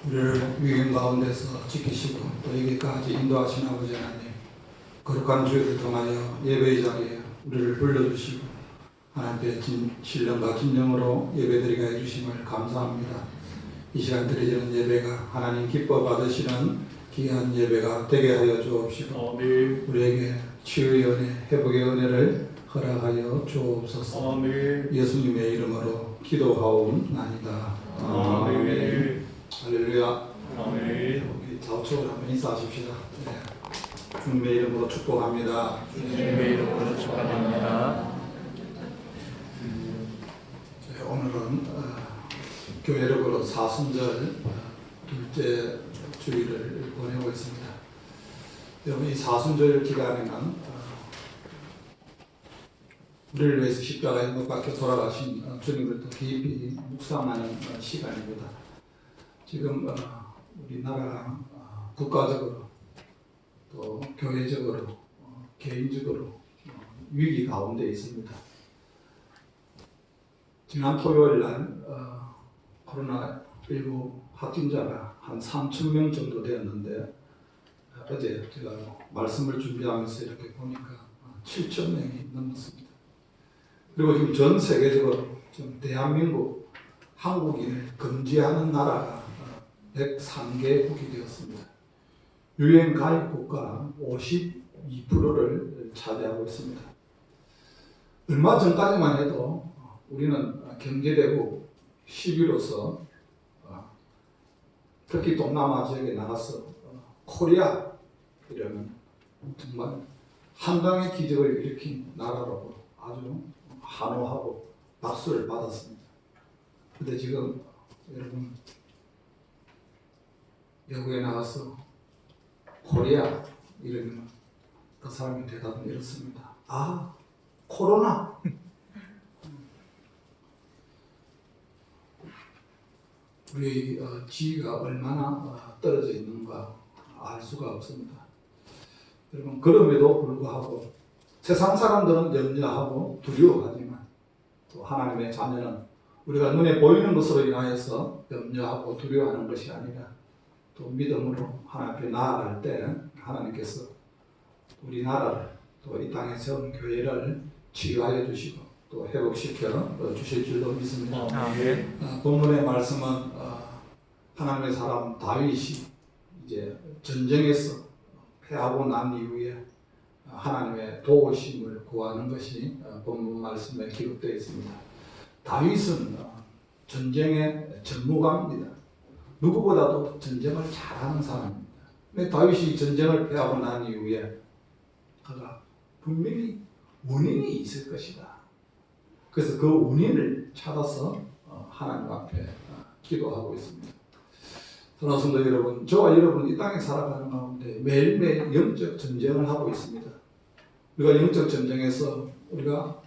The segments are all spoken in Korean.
우리를 위기 가운데서 지키시고 또 여기까지 인도하신 아버지 하나님, 거룩한 주일을 통하여 예배의 자리에 우리를 불러주시고 하나님께 신령과 진정으로 예배드리게 해주심을 감사합니다. 이 시간 드리는 예배가 하나님 기뻐 받으시는 귀한 예배가 되게 하여 주옵시고 우리에게 치유의 은혜, 회복의 은혜를 허락하여 주옵소서. 예수님의 이름으로 기도하옵나이다. 아멘. 할렐루야. 우리 좌우측으로 한번 인사하십시다. 네. 주님의 이름으로 축복합니다. 주님의 이름으로 축복합니다. 오늘은 교회력으로 사순절 둘째 주일을 보내고 있습니다. 여러분, 이 사순절 기간에는 우리를 위해서 십자가에 못 박혀 돌아가신 주님을 또 깊이 묵상하는 시간입니다. 지금 우리나라가 국가적으로 또 교회적으로 개인적으로 위기 가운데 있습니다. 지난 토요일 날 코로나19 확진자가 한 3,000명 정도 되었는데 어제 제가 말씀을 준비하면서 이렇게 보니까 7,000명이 넘었습니다. 그리고 지금 전 세계적으로 지금 대한민국, 한국인을 금지하는 나라가 103개국이 되었습니다. 유엔 가입 국가 52%를 차지하고 있습니다. 얼마 전까지만 해도 우리는 경제대국 10위로서 특히 동남아 지역에 나가서 코리아 이러면 정말 한강의 기적을 일으킨 나라라고 아주 환호하고 박수를 받았습니다. 근데 지금 여러분 외국에 나가서 코리아 이러면 그 사람의 대답은 이렇습니다. 아, 코로나. 우리 지위가 얼마나 떨어져 있는가 알 수가 없습니다. 여러분, 그럼에도 불구하고 세상 사람들은 염려하고 두려워하지만 또 하나님의 자녀는 우리가 눈에 보이는 것으로 인하여서 염려하고 두려워하는 것이 아니라 또 믿음으로 하나님 앞에 나아갈 때 하나님께서 우리나라를 또 이 땅에 세운 교회를 치유하여 주시고 또 회복시켜 주실 줄로 믿습니다. 본문의 말씀은 하나님의 사람 다윗이 이제 전쟁에서 패하고 난 이후에 하나님의 도우심을 구하는 것이 본문 말씀에 기록되어 있습니다. 다윗은 전쟁의 전무가입니다. 누구보다도 전쟁을 잘하는 사람입니다. 근데 다윗이 전쟁을 패하고 난 이후에 그가 분명히 원인이 있을 것이다. 그래서 그 원인을 찾아서 하나님 앞에 기도하고 있습니다. 사랑하는 성도 여러분, 저와 여러분 이 땅에 살아가는 가운데 매일매일 영적 전쟁을 하고 있습니다. 우리가 영적 전쟁에서 우리가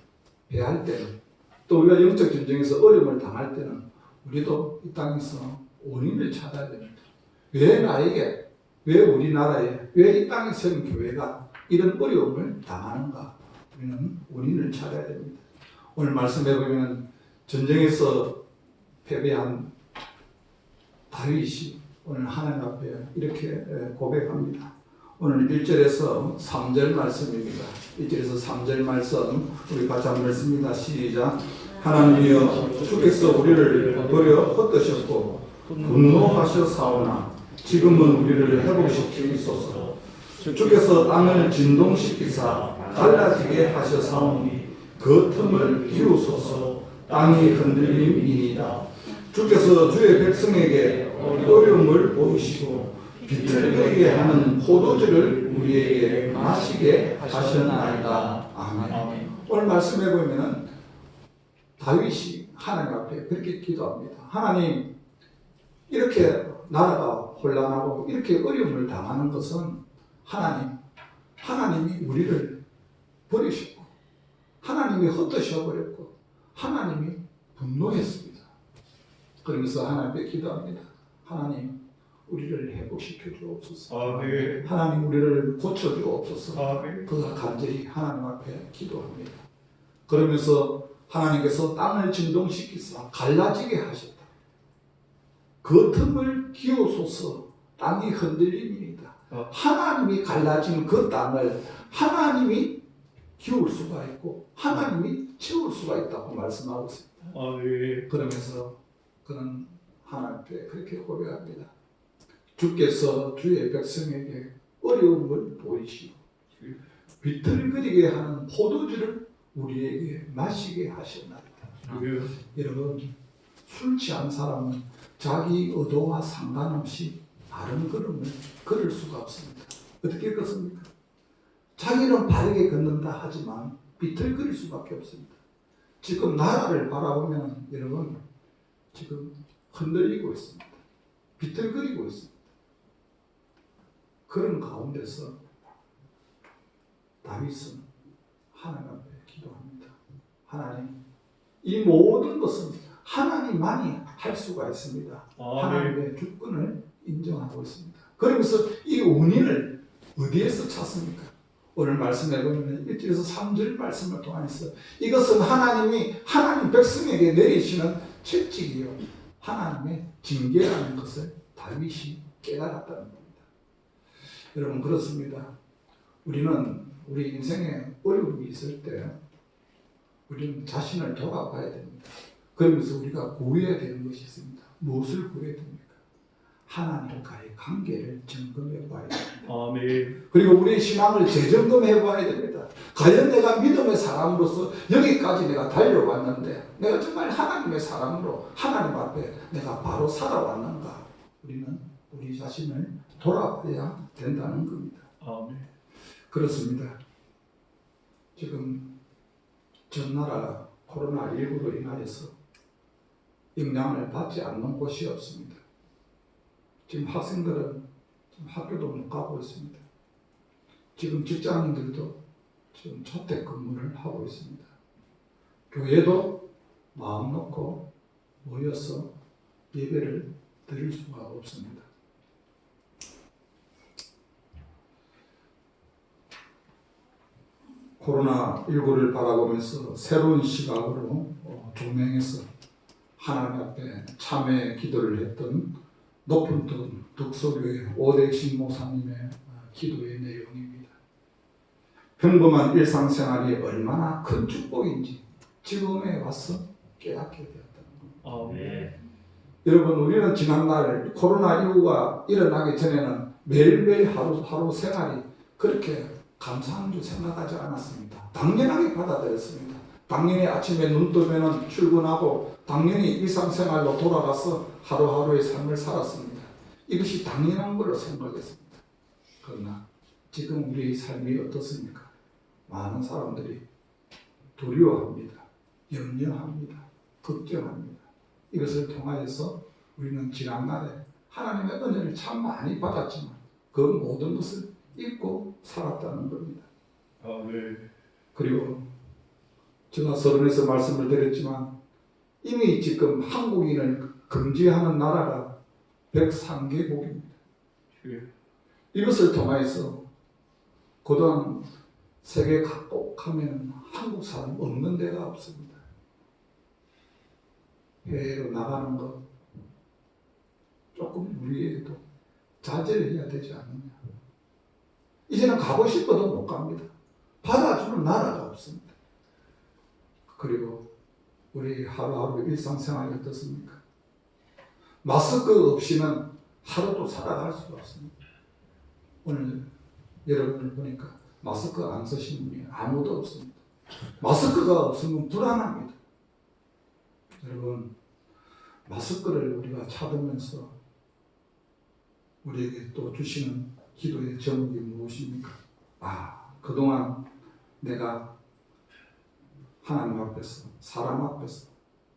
패할 때는 또 우리가 영적 전쟁에서 어려움을 당할 때는 우리도 이 땅에서 원인을 찾아야 됩니다. 왜 나에게, 왜 우리나라에, 왜 이 땅에 세운 교회가 이런 어려움을 당하는가? 우리는 원인을 찾아야 됩니다. 오늘 말씀해 보면 전쟁에서 패배한 다윗이 오늘 하나님 앞에 이렇게 고백합니다. 오늘 1절에서 3절 말씀입니다. 1절에서 3절 말씀 우리 같이 한번 읽습니다. 시작. 하나님이여, 주께서 우리를 버려 헛되셨고 분노하셨사오나 지금은 우리를 회복시키소서. 주께서 땅을 진동시키사 갈라지게 하셨사오니 그 틈을 비우소서. 땅이 흔들림이니이다. 주께서 주의 백성에게 어려움을 보이시고 비틀거리게 하는 포도주를 우리에게 마시게 하셨나이다. 아멘. 오늘 말씀해 보면 다윗이 하나님 앞에 그렇게 기도합니다. 하나님, 이렇게 나라가 혼란하고 이렇게 어려움을 당하는 것은 하나님이 우리를 버리시고 하나님이 헛되셔버렸고 하나님이 분노했습니다. 그러면서 하나님 앞에 기도합니다. 하나님, 우리를 회복시켜 주옵소서. 하나님, 우리를 고쳐 주옵소서. 그가 간절히 하나님 앞에 기도합니다. 그러면서 하나님께서 땅을 진동시키사 갈라지게 하셨다. 그 틈을 기우소서. 땅이 흔들림이니이다. 하나님이 갈라진 그 땅을 하나님이 기울 수가 있고 하나님이 채울 수가 있다고 말씀하고 있습니다. 그러면서 그는 하나님께 그렇게 고백합니다. 주께서 주의 백성에게 어려움을 보이시고 비틀거리게 하는 포도주를 우리에게 마시게 하셨나이다. 여러분, 술 취한 사람은 자기 의도와 상관없이 바른 걸음을 걸을 수가 없습니다. 어떻게 걷습니까? 자기는 바르게 걷는다 하지만 비틀거릴 수밖에 없습니다. 지금 나라를 바라보면 여러분 지금 흔들리고 있습니다. 비틀거리고 있습니다. 그런 가운데서 다윗은 하나님 앞에 기도합니다. 하나님, 이 모든 것은 하나님만이 할 수가 있습니다. 하나님의 주권을 인정하고 있습니다. 그러면서 이 원인을 어디에서 찾습니까? 오늘 말씀해 보면 1절에서 3절 말씀을 통해서 이것은 하나님이 하나님 백성에게 내리시는 채찍이요 하나님의 징계라는 것을 다윗이 깨달았다는 겁니다. 여러분, 그렇습니다. 우리는 우리 인생에 어려움이 있을 때 우리는 자신을 돌아봐야 됩니다. 그러면서 우리가 구해야 되는 것이 있습니다. 무엇을 구해야 됩니까? 하나님과의 관계를 점검해 봐야 됩니다. 그리고 우리의 신앙을 재점검해 봐야 됩니다. 과연 내가 믿음의 사람으로서 여기까지 내가 달려왔는데 내가 정말 하나님의 사람으로 하나님 앞에 내가 바로 살아왔는가? 우리는 우리 자신을 돌아봐야 된다는 겁니다. 그렇습니다. 지금 전 나라 코로나19로 인하여서 영향을 받지 않는 곳이 없습니다. 지금 학생들은 지금 학교도 못 가고 있습니다. 지금 직장인들도 지금 재택근무를 하고 있습니다. 교회도 마음 놓고 모여서 예배를 드릴 수가 없습니다. 코로나19를 바라보면서 새로운 시각으로 조명해서 하나님 앞에 참회 기도를 했던 높은 돈 덕소교회 오대식 목사님의 기도의 내용입니다. 평범한 일상생활이 얼마나 큰 축복인지 지금에 와서 깨닫게 되었다는 겁니다. 여러분, 우리는 지난날 코로나19가 일어나기 전에는 매일매일 하루하루 생활이 그렇게 감사한 줄 생각하지 않았습니다. 당연하게 받아들였습니다. 당연히 아침에 눈 뜨면 출근하고 당연히 일상생활로 돌아가서 하루하루의 삶을 살았습니다. 이것이 당연한 걸로 생각했습니다. 그러나 지금 우리의 삶이 어떻습니까? 많은 사람들이 두려워합니다. 염려합니다. 걱정합니다. 이것을 통하여서 우리는 지난날에 하나님의 은혜를 참 많이 받았지만 그 모든 것을 잊고 살았다는 겁니다. 그리고 제가 서론에서 말씀을 드렸지만 이미 지금 한국인을 금지하는 나라가 103개국입니다. 이것을 통해서 그동안 세계 각국 하면 한국 사람 없는 데가 없습니다. 해외로 나가는 것 조금 우리에게도 자제를 해야 되지 않느냐. 이제는 가고 싶어도 못 갑니다. 받아주는 나라가 없습니다. 그리고 우리 하루하루 일상생활이 어떻습니까? 마스크 없이는 하루도 살아갈 수가 없습니다. 오늘 여러분을 보니까 마스크 안 쓰신 분이 아무도 없습니다. 마스크가 없으면 불안합니다. 여러분, 마스크를 우리가 찾으면서 우리에게 또 주시는 기도의 제목이 무엇입니까? 그동안 내가 하나님 앞에서 사람 앞에서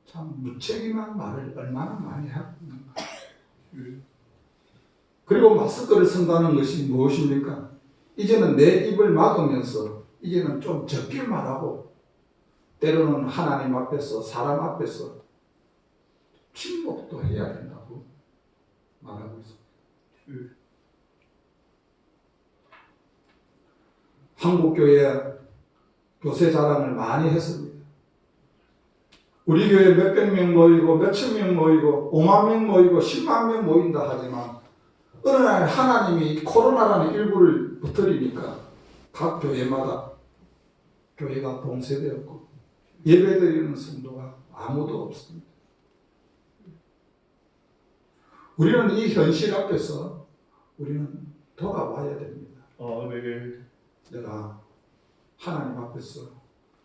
참 무책임한 말을 얼마나 많이 했는가. 그리고 마스크를 쓴다는 것이 무엇입니까? 이제는 내 입을 막으면서 이제는 좀 적게 말하고 때로는 하나님 앞에서 사람 앞에서 침묵도 해야 된다고 말하고 있습니다. 한국교회 교세 자랑을 많이 했습니다. 우리 교회 몇백 명 모이고 몇천 명 모이고 5만 명 모이고 10만 명 모인다 하지만 어느 날 하나님이 코로나라는 일부를 붙들이니까 각 교회마다 교회가 봉쇄되었고 예배드리는 성도가 아무도 없습니다. 우리는 이 현실 앞에서 우리는 돌아와야 됩니다. 아멘. 내가 하나님 앞에서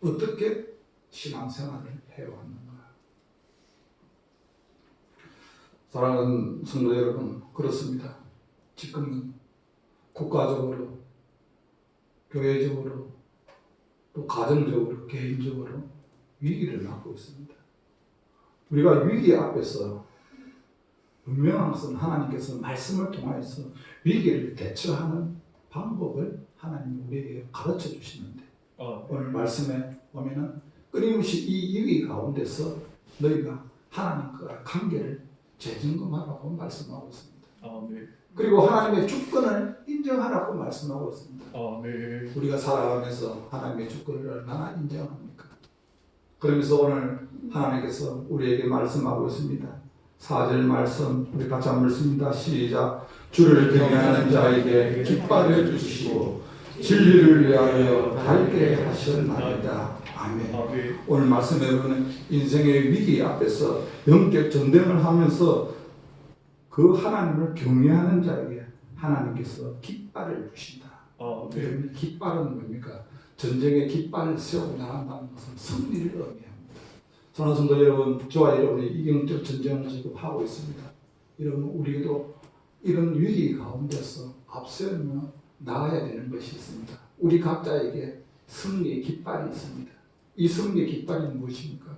어떻게 신앙생활을 해왔는가. 사랑하는 성도 여러분, 그렇습니다. 지금은 국가적으로, 교회적으로, 또 가정적으로, 개인적으로 위기를 맞고 있습니다. 우리가 위기 앞에서 분명한 것은 하나님께서 말씀을 통해서 위기를 대처하는 방법을 하나님이 우리에게 가르쳐 주시는데 오늘 말씀에 보면은 끊임없이 이 위기 가운데서 너희가 하나님과 관계를 재점검하라고 말씀하고 있습니다. 아멘. 그리고 하나님의 주권을 인정하라고 말씀하고 있습니다. 아멘. 우리가 살아가면서 하나님의 주권을 얼마나 인정합니까? 그러면서 오늘 하나님께서 우리에게 말씀하고 있습니다. 4절 말씀 우리 같이 한번 읽습니다. 시작. 주를 경외하는 자에게 깃발을 주시고 진리를 위하여 밝게 하셨나이다. 아멘. 아멘. 오늘 말씀에 보면 인생의 위기 앞에서 영적 전쟁을 하면서 그 하나님을 경외하는 자에게 하나님께서 깃발을 주신다. 아멘. 깃발은 뭡니까? 전쟁의 깃발을 세우고 나간다는 것은 승리를 의미합니다. 사랑하는 성도 여러분, 저와 여러분이 이 영적 전쟁을 지금 하고 있습니다. 여러분, 우리도 이런 위기 가운데서 앞세우며 나아야 되는 것이 있습니다. 우리 각자에게 승리의 깃발이 있습니다. 이 승리의 깃발이 무엇입니까?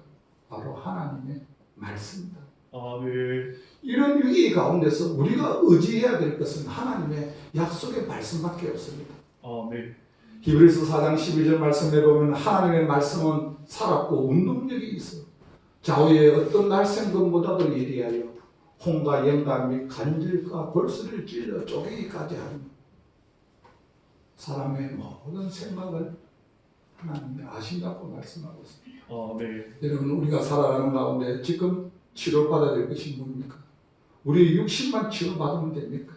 바로 하나님의 말씀입니다. 아멘. 이런 위기 가운데서 우리가 의지해야 될 것은 하나님의 약속의 말씀밖에 없습니다. 아멘. 히브리서 4장 12절 말씀에 보면 하나님의 말씀은 살았고 운동력이 있어 좌우의 어떤 날생금보다도 예리하여 홍과 영과 및 간질과 골수를 찔러 쪼개기까지 하는 사람의 모든 생각을 하나님이 아신다고 말씀하고 있습니다. 아멘. 여러분, 우리가 살아가는 가운데 지금 치료받아야 될 것이 뭡니까? 우리 육신만 치료받으면 됩니까?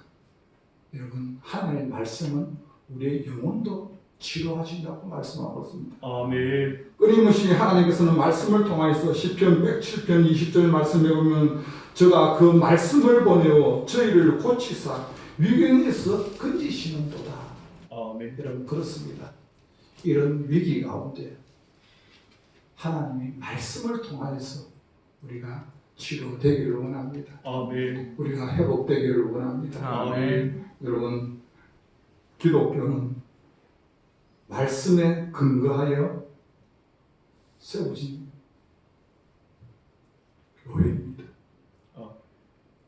여러분, 하나님의 말씀은 우리의 영혼도 치료하신다고 말씀하고 있습니다. 아멘. 끊임없이 하나님께서는 말씀을 통하여서 시편 107편 20절 말씀에 보면 저가 그 말씀을 보내어 저희를 고치사 위경에서 건지시는도다. 아멘. 여러분, 그렇습니다. 이런 위기 가운데 하나님의 말씀을 통하여서 우리가 치료되기를 원합니다. 아멘. 우리가 회복되기를 원합니다. 아멘. 여러분, 기독교는 말씀에 근거하여 세우신 교회입니다.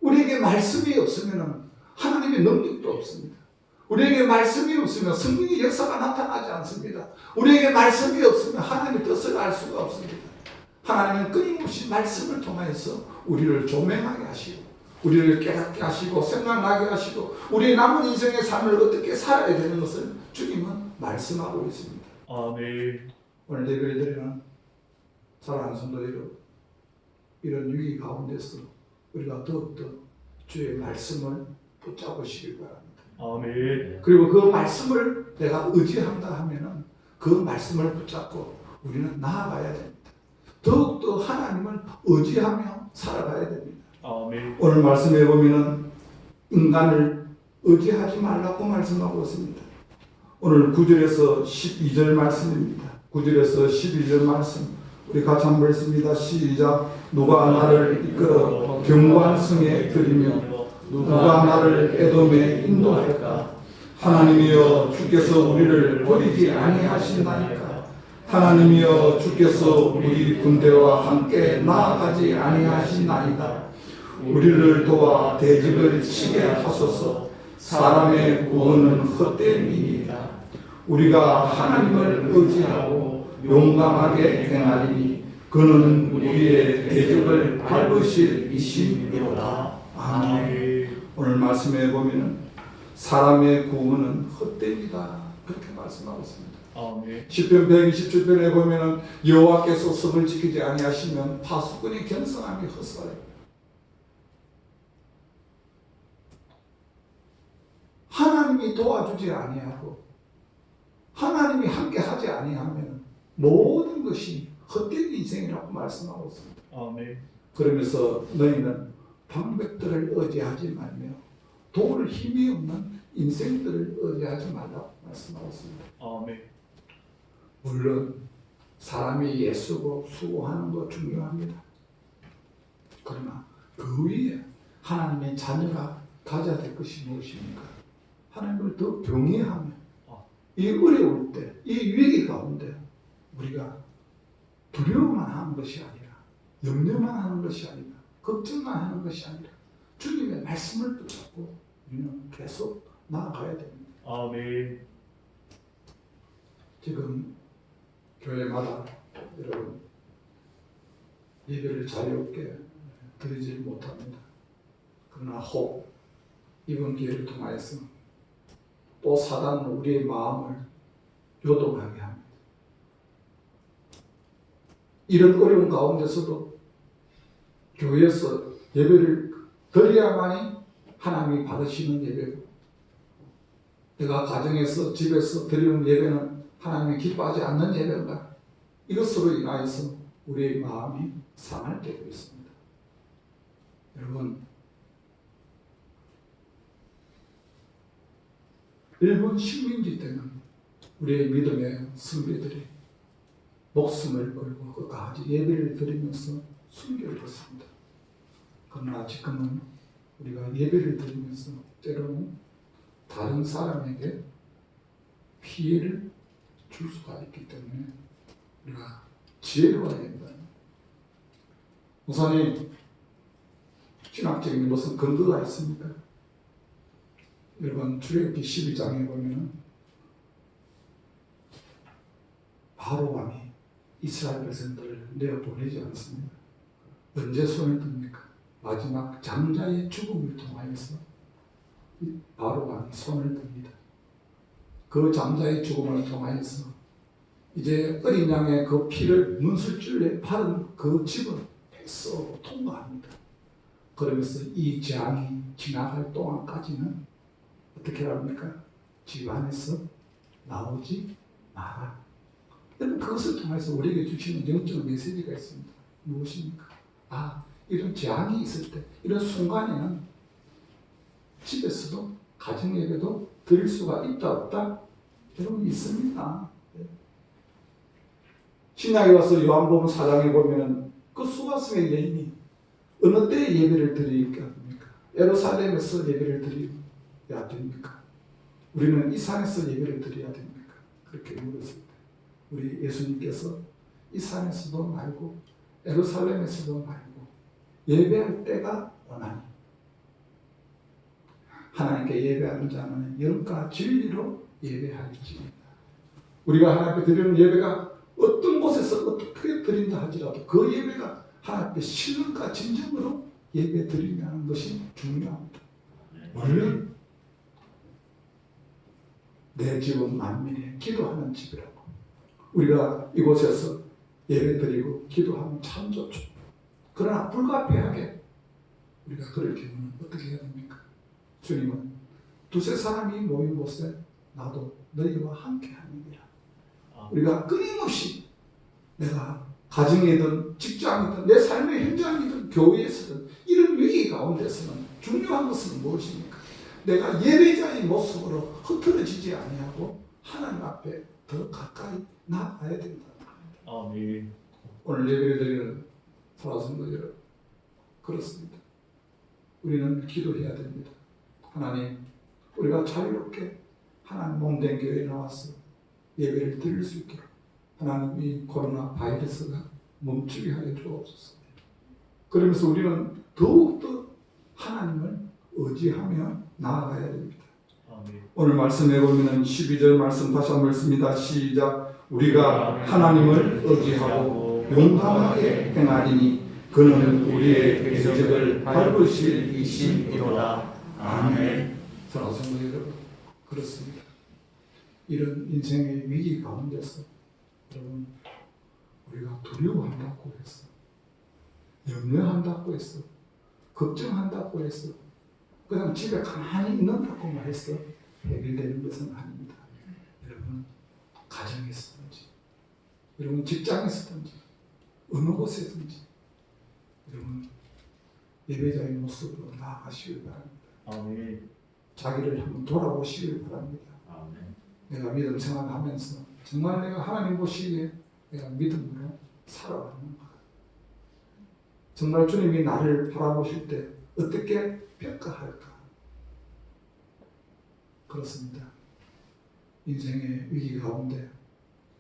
우리에게 말씀이 없으면 하나님의 능력도 없습니다. 우리에게 말씀이 없으면 성령의 역사가 나타나지 않습니다. 우리에게 말씀이 없으면 하나님의 뜻을 알 수가 없습니다. 하나님은 끊임없이 말씀을 통해서 우리를 조명하게 하시고 우리를 깨닫게 하시고 생각나게 하시고 우리의 남은 인생의 삶을 어떻게 살아야 되는 것을 주님은 말씀하고 있습니다. 아멘. 오늘 예배를 드리는 사랑하는 성도 여러분, 이런 위기 가운데서 우리가 더욱더 주의 말씀을 붙잡으시길 바랍니다. 아멘. 그리고 그 말씀을 내가 의지한다 하면은 그 말씀을 붙잡고 우리는 나아가야 됩니다. 더욱더 하나님을 의지하며 살아가야 됩니다. 아멘. 오늘 말씀해 보면은 인간을 의지하지 말라고 말씀하고 있습니다. 오늘 9절에서 12절 말씀입니다. 9절에서 12절 말씀 우리 같이 한번 읽습니다. 시작. 누가 나를 이끌어 견고한 성에 들이며 누가 나를 에돔에 인도할까? 하나님이여 주께서 우리를 버리지 아니하신다니까. 하나님이여 주께서 우리 군대와 함께 나아가지 아니하시나이다. 우리를 도와 대적을 치게 하소서. 사람의 구원은 헛됨이니이다. 우리가 하나님을 의지하고 용감하게 행하리니 그는 우리의 대적을 밟으실 이심이로다. 아멘. 오늘 말씀해 보면 사람의 구원은 헛됨이다 그렇게 말씀하고 있습니다. 아멘. 시편 127편에 보면은 여호와께서 성을 지키지 아니하시면 파수꾼의 견성함이 헛사요. 하나님이 도와주지 아니하고 하나님이 함께 하지 아니하면 모든 것이 헛된 인생이라고 말씀하고 있습니다. 아멘. 그러면서 너희는 방백들을 의지하지 말며 도울 힘이 없는 인생들을 의지하지 말라고 말씀하고 있습니다. 아멘. 물론 사람이 예수고 수고하는 거 중요합니다. 그러나 그 위에 하나님의 자녀가 가져야 될 것이 무엇입니까? 하나님을 더 경외하며 이 어려울 때, 이 위기 가운데 우리가 두려워만 하는 것이 아니라 염려만 하는 것이 아니라 걱정만 하는 것이 아니라 주님의 말씀을 붙잡고 우리는 계속 나아가야 됩니다. 아멘. 지금 교회마다 여러분 예배를 자유롭게 드리지 못합니다. 그러나 혹 이번 기회를 통하여서 또 사단은 우리의 마음을 요동하게 합니다. 이런 어려운 가운데서도 교회에서 예배를 드려야만이 하나님이 받으시는 예배고, 내가 가정에서 집에서 드리는 예배는 하나님이 기뻐하지 않는 예배인가? 이것으로 인하여서 우리의 마음이 상할되고 있습니다. 여러분, 일본 식민지 때는 우리의 믿음의 선배들이 목숨을 걸고 끝까지 예배를 드리면서 순교를 했습니다. 그러나 지금은 우리가 예배를 드리면서 때로는 다른 사람에게 피해를 줄 수가 있기 때문에 우리가 지혜로워야 된다. 목사님, 신학적인 무슨 근거가 있습니까? 여러분, 출애굽기 12장에 보면 바로 왕이 이스라엘 백성들을 내어보내지 않습니다. 언제 손을 듭니까? 마지막 장자의 죽음을 통하여서 바로 왕이 손을 듭니다. 그 장자의 죽음을 통하여서 이제 어린 양의 그 피를 문술줄에 바른 그 집을 뺏어 통과합니다. 그러면서 이 재앙이 지나갈 동안까지는 어떻게 합니까? 집 안에서 나오지 마라. 여러분, 그것을 통해서 우리에게 주시는 영적 메시지가 있습니다. 무엇입니까? 이런 재앙이 있을 때, 이런 순간에는 집에서도 가정 예배도 드릴 수가 있다 없다? 여러분, 있습니다. 신약에 와서 요한복음 4장에 보면 그 수가성의 여인이 어느 때 예배를 드리게 합니까? 예루살렘에서 예배를 드려야 됩니까? 우리는 이 산에서 예배를 드려야 됩니까? 그렇게 물었을 때 우리 예수님께서 이 산에서도 말고 예루살렘에서도 말고 예배할 때가 원하니 하나님께 예배하는 자는 영과 진리로 예배할지니라. 우리가 하나님께 드리는 예배가 어떤 곳에서 어떻게 드린다 하지라도 그 예배가 하나님께 신령과 진정으로 예배 드리는 것이 중요합니다. 물론 내 집은 만민의 기도하는 집이라고. 우리가 이곳에서 예배 드리고 기도하면 참 좋죠. 그러나 불가피하게 우리가 그럴 경우는 어떻게 해야 됩니까? 주님은 두세 사람이 모인 곳에 나도 너희와 함께 하느니라. 우리가 끊임없이 내가 가정이든 직장이든 내 삶의 현장이든 교회에서든 이런 위기 가운데서는 중요한 것은 무엇입니까? 내가 예배자의 모습으로 흐트러지지 아니하고 하나님 앞에 더 가까이 나아가야 된다. 아멘. 오늘 예배를 드리는 사랑하는 여러분, 그렇습니다. 우리는 기도해야 됩니다. 하나님, 우리가 자유롭게 하나님 몸된 교회에 나와서 예배를 드릴 수 있도록 하나님이 코로나 바이러스가 멈추게 하여 주옵소서. 그러면서 우리는 더욱더 하나님을 의지하며 나아가야 됩니다. 아멘. 오늘 말씀해 보면 12절 말씀 다시 한번 읽습니다. 시작. 우리가 하나님을 의지하고 용감하게 행하리니 그는 우리의 궤적을 밟으실 이심이로다. 아멘. 사랑하는 성도 여러분, 그렇습니다. 이런 인생의 위기 가운데서 여러분 우리가 두려워한다고 했어. 염려한다고 했어. 걱정한다고 했어. 그냥 집에 가만히 있는다고만 했어. 해결되는 것은 아닙니다. 여러분 가정에서든지 여러분 직장에서든지 어느 곳에든지 여러분 예배자의 모습으로 나아가시길 바랍니다. 아멘. 자기를 한번 돌아보시길 바랍니다. 아멘. 내가 믿음 생활하면서 정말 내가 하나님 보시기에 내가 믿음으로 살아가는가? 정말 주님이 나를 바라보실 때 어떻게 평가할까? 그렇습니다. 인생의 위기 가운데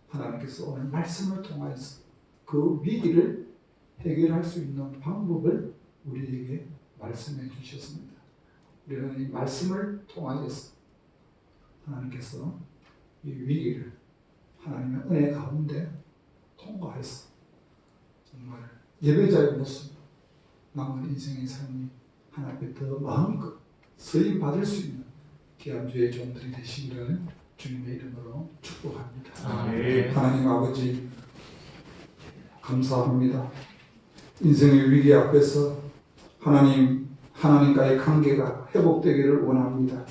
하나님께서 오늘 말씀을 통해서 그 위기를 해결할 수 있는 방법을 우리에게 말씀해 주셨습니다. 우리는 이 말씀을 통하여서 하나님께서 이 위기를 하나님의 은혜 가운데 통과해서 정말 예배자의 모습 남은 인생의 삶이 하나님께 더 마음껏 쓰임 받을 수 있는 귀한 주의 종들이 되시기를 주님의 이름으로 축복합니다. 아멘. 하나님 아버지 감사합니다. 인생의 위기 앞에서 하나님과의 관계가 회복되기를 원합니다.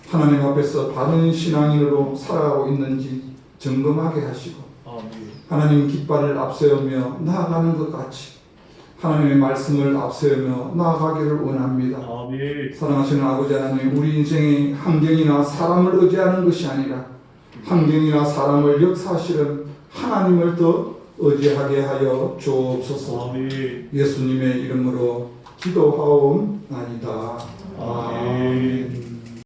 하나님 앞에서 바른 신앙인으로 살아가고 있는지 점검하게 하시고 아멘. 하나님 깃발을 앞세우며 나아가는 것 같이 하나님의 말씀을 앞세우며 나아가기를 원합니다. 아멘. 사랑하시는 아버지 하나님, 우리 인생의 환경이나 사람을 의지하는 것이 아니라 환경이나 사람을 역사하시는 하나님을 더 의지하게 하여 주옵소서. 아멘. 예수님의 이름으로 기도하옵나이다. 아멘.